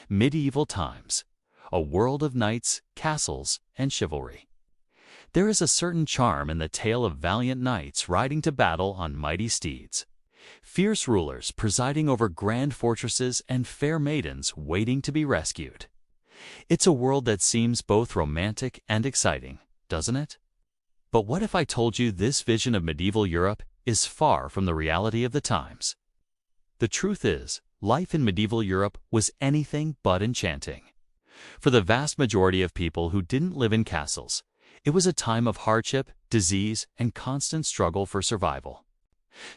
Medieval times, a world of knights, castles, and chivalry. There is a certain charm in the tale of valiant knights riding to battle on mighty steeds, fierce rulers presiding over grand fortresses, and fair maidens waiting to be rescued. It's a world that seems both romantic and exciting, doesn't it? But what if I told you this vision of medieval Europe is far from the reality of the times? The truth is, life in medieval Europe was anything but enchanting. For the vast majority of people who didn't live in castles, it was a time of hardship, disease, and constant struggle for survival.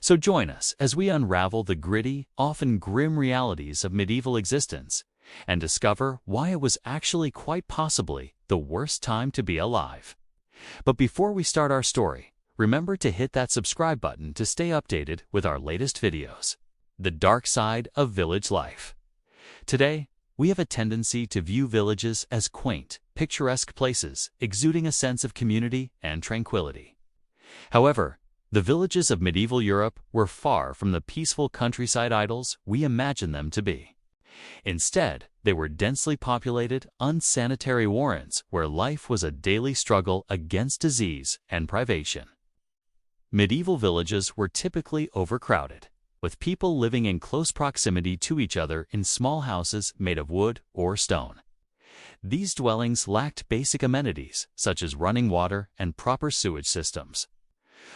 So join us as we unravel the gritty, often grim realities of medieval existence and discover why it was actually quite possibly the worst time to be alive. But before we start our story, remember to hit that subscribe button to stay updated with our latest videos. The dark side of village life. Today, we have a tendency to view villages as quaint, picturesque places exuding a sense of community and tranquility. However, the villages of medieval Europe were far from the peaceful countryside idyls we imagine them to be. Instead, they were densely populated, unsanitary warrens where life was a daily struggle against disease and privation. Medieval villages were typically overcrowded, with people living in close proximity to each other in small houses made of wood or stone. These dwellings lacked basic amenities such as running water and proper sewage systems.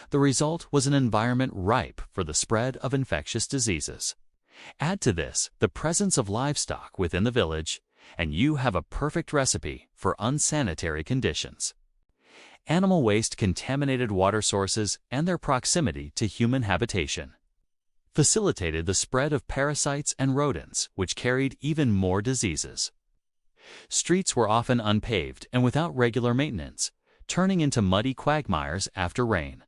The result was an environment ripe for the spread of infectious diseases. Add to this the presence of livestock within the village, and you have a perfect recipe for unsanitary conditions. Animal waste contaminated water sources and their proximity to human habitation facilitated the spread of parasites and rodents, which carried even more diseases. Streets were often unpaved and without regular maintenance, turning into muddy quagmires after rain.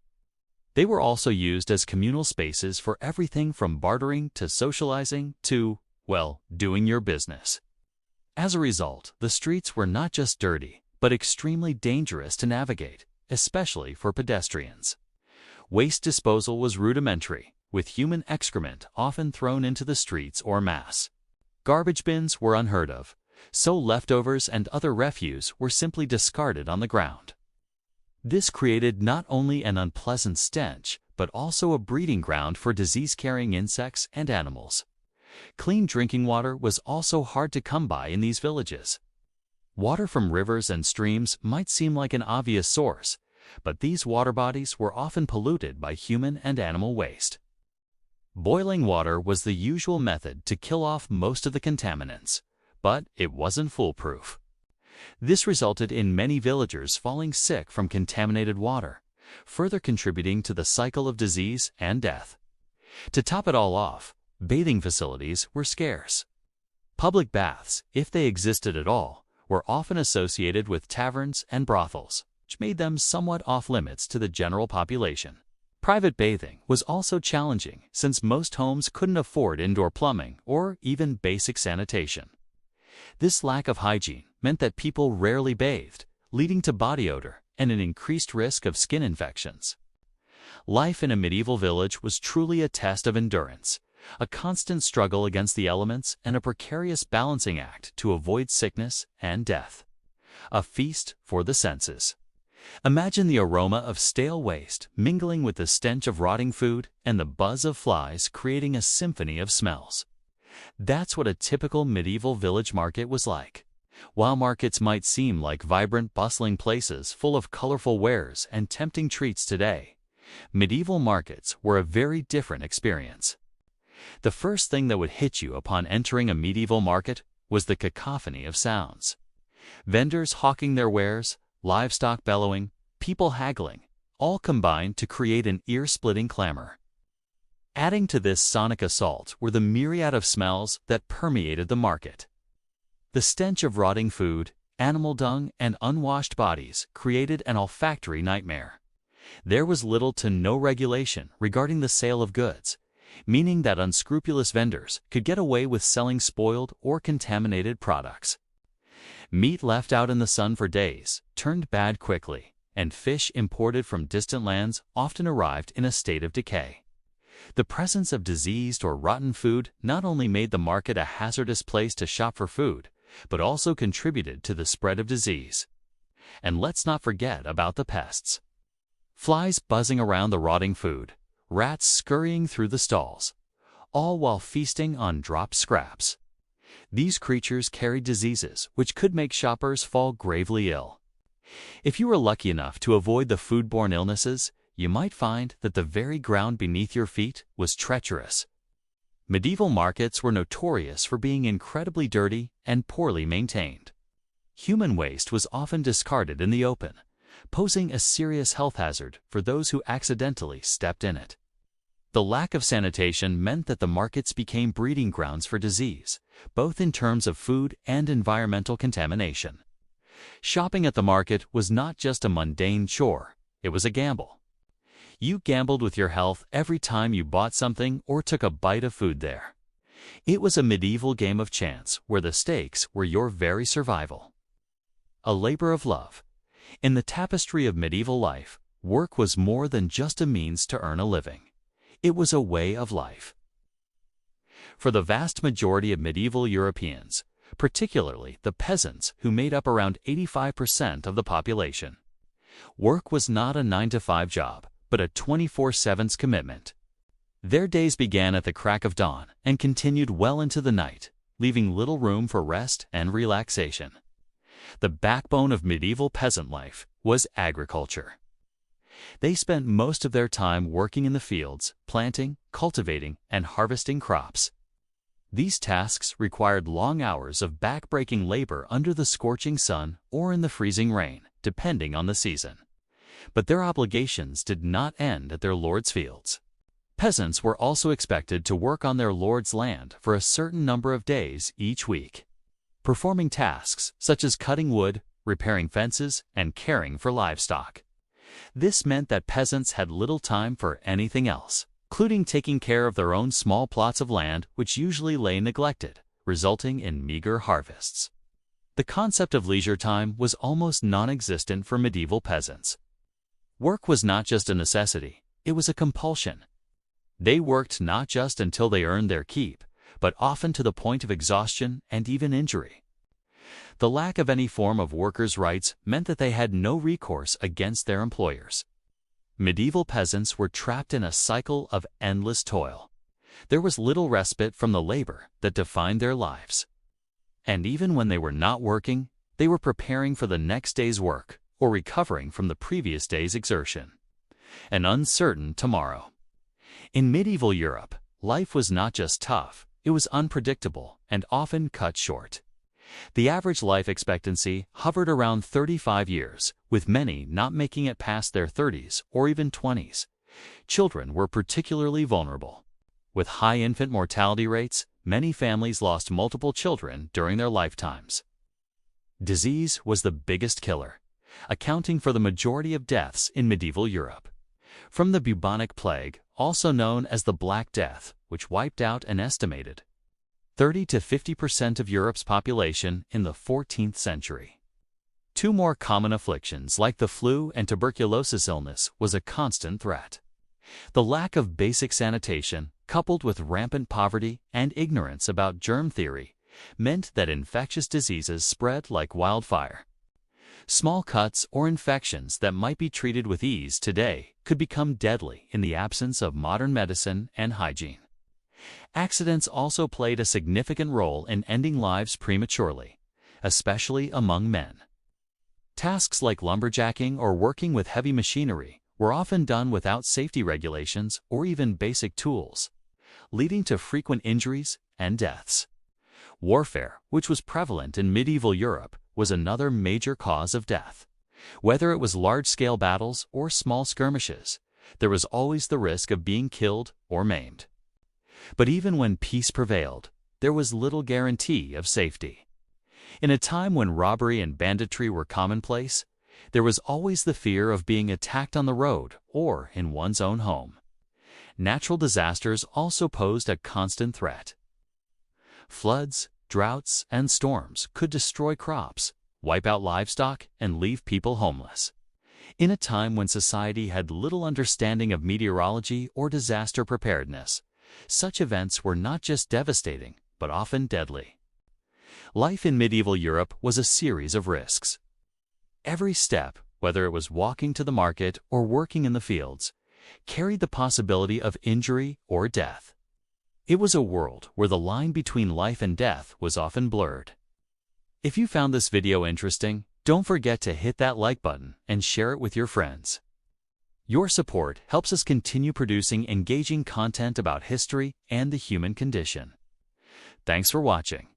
They were also used as communal spaces for everything from bartering to socializing to, well, doing your business. As a result, the streets were not just dirty, but extremely dangerous to navigate, especially for pedestrians. Waste disposal was rudimentary, with human excrement often thrown into the streets or mass. Garbage bins were unheard of, so leftovers and other refuse were simply discarded on the ground. This created not only an unpleasant stench, but also a breeding ground for disease-carrying insects and animals. Clean drinking water was also hard to come by in these villages. Water from rivers and streams might seem like an obvious source, but these water bodies were often polluted by human and animal waste. Boiling water was the usual method to kill off most of the contaminants, but it wasn't foolproof. This resulted in many villagers falling sick from contaminated water, further contributing to the cycle of disease and death. To top it all off, bathing facilities were scarce. Public baths, if they existed at all, were often associated with taverns and brothels, which made them somewhat off-limits to the general population. Private bathing was also challenging since most homes couldn't afford indoor plumbing or even basic sanitation. This lack of hygiene meant that people rarely bathed, leading to body odor and an increased risk of skin infections. Life in a medieval village was truly a test of endurance, a constant struggle against the elements and a precarious balancing act to avoid sickness and death. A feast for the senses. Imagine the aroma of stale waste mingling with the stench of rotting food and the buzz of flies creating a symphony of smells. That's what a typical medieval village market was like. While markets might seem like vibrant, bustling places full of colorful wares and tempting treats today, medieval markets were a very different experience. The first thing that would hit you upon entering a medieval market was the cacophony of sounds. Vendors hawking their wares, livestock bellowing, people haggling, all combined to create an ear-splitting clamor. Adding to this sonic assault were the myriad of smells that permeated the market. The stench of rotting food, animal dung, and unwashed bodies created an olfactory nightmare. There was little to no regulation regarding the sale of goods, meaning that unscrupulous vendors could get away with selling spoiled or contaminated products. Meat left out in the sun for days turned bad quickly, and fish imported from distant lands often arrived in a state of decay. The presence of diseased or rotten food not only made the market a hazardous place to shop for food, but also contributed to the spread of disease. And let's not forget about the pests. Flies buzzing around the rotting food, rats scurrying through the stalls, all while feasting on dropped scraps. These creatures carried diseases which could make shoppers fall gravely ill. If you were lucky enough to avoid the foodborne illnesses, you might find that the very ground beneath your feet was treacherous. Medieval markets were notorious for being incredibly dirty and poorly maintained. Human waste was often discarded in the open, posing a serious health hazard for those who accidentally stepped in it. The lack of sanitation meant that the markets became breeding grounds for disease, both in terms of food and environmental contamination. Shopping at the market was not just a mundane chore, it was a gamble. You gambled with your health every time you bought something or took a bite of food there. It was a medieval game of chance where the stakes were your very survival. A labor of love. In the tapestry of medieval life, work was more than just a means to earn a living. It was a way of life. For the vast majority of medieval Europeans, particularly the peasants who made up around 85% of the population, work was not a 9-to-5 job, but a 24/7 commitment. Their days began at the crack of dawn and continued well into the night, leaving little room for rest and relaxation. The backbone of medieval peasant life was agriculture. They spent most of their time working in the fields, planting, cultivating, and harvesting crops. These tasks required long hours of back-breaking labor under the scorching sun or in the freezing rain, depending on the season. But their obligations did not end at their lord's fields. Peasants were also expected to work on their lord's land for a certain number of days each week, performing tasks such as cutting wood, repairing fences, and caring for livestock. This meant that peasants had little time for anything else, including taking care of their own small plots of land which usually lay neglected, resulting in meager harvests. The concept of leisure time was almost non-existent for medieval peasants. Work was not just a necessity, it was a compulsion. They worked not just until they earned their keep, but often to the point of exhaustion and even injury. The lack of any form of workers' rights meant that they had no recourse against their employers. Medieval peasants were trapped in a cycle of endless toil. There was little respite from the labor that defined their lives. And even when they were not working, they were preparing for the next day's work or recovering from the previous day's exertion. An uncertain tomorrow. In medieval Europe, life was not just tough, it was unpredictable and often cut short. The average life expectancy hovered around 35 years, with many not making it past their 30s or even 20s. Children were particularly vulnerable. With high infant mortality rates, many families lost multiple children during their lifetimes. Disease was the biggest killer, accounting for the majority of deaths in medieval Europe. From the bubonic plague, also known as the Black Death, which wiped out an estimated 30 to 50% of Europe's population in the 14th century. Two more common afflictions like the flu and tuberculosis illness was a constant threat. The lack of basic sanitation, coupled with rampant poverty and ignorance about germ theory, meant that infectious diseases spread like wildfire. Small cuts or infections that might be treated with ease today could become deadly in the absence of modern medicine and hygiene. Accidents also played a significant role in ending lives prematurely, especially among men. Tasks like lumberjacking or working with heavy machinery were often done without safety regulations or even basic tools, leading to frequent injuries and deaths. Warfare, which was prevalent in medieval Europe, was another major cause of death. Whether it was large-scale battles or small skirmishes, there was always the risk of being killed or maimed. But even when peace prevailed, there was little guarantee of safety. In a time when robbery and banditry were commonplace, there was always the fear of being attacked on the road or in one's own home. Natural disasters also posed a constant threat. Floods, droughts, and storms could destroy crops, wipe out livestock, and leave people homeless. In a time when society had little understanding of meteorology or disaster preparedness, such events were not just devastating, but often deadly. Life in medieval Europe was a series of risks. Every step, whether it was walking to the market or working in the fields, carried the possibility of injury or death. It was a world where the line between life and death was often blurred. If you found this video interesting, don't forget to hit that like button and share it with your friends. Your support helps us continue producing engaging content about history and the human condition. Thanks for watching.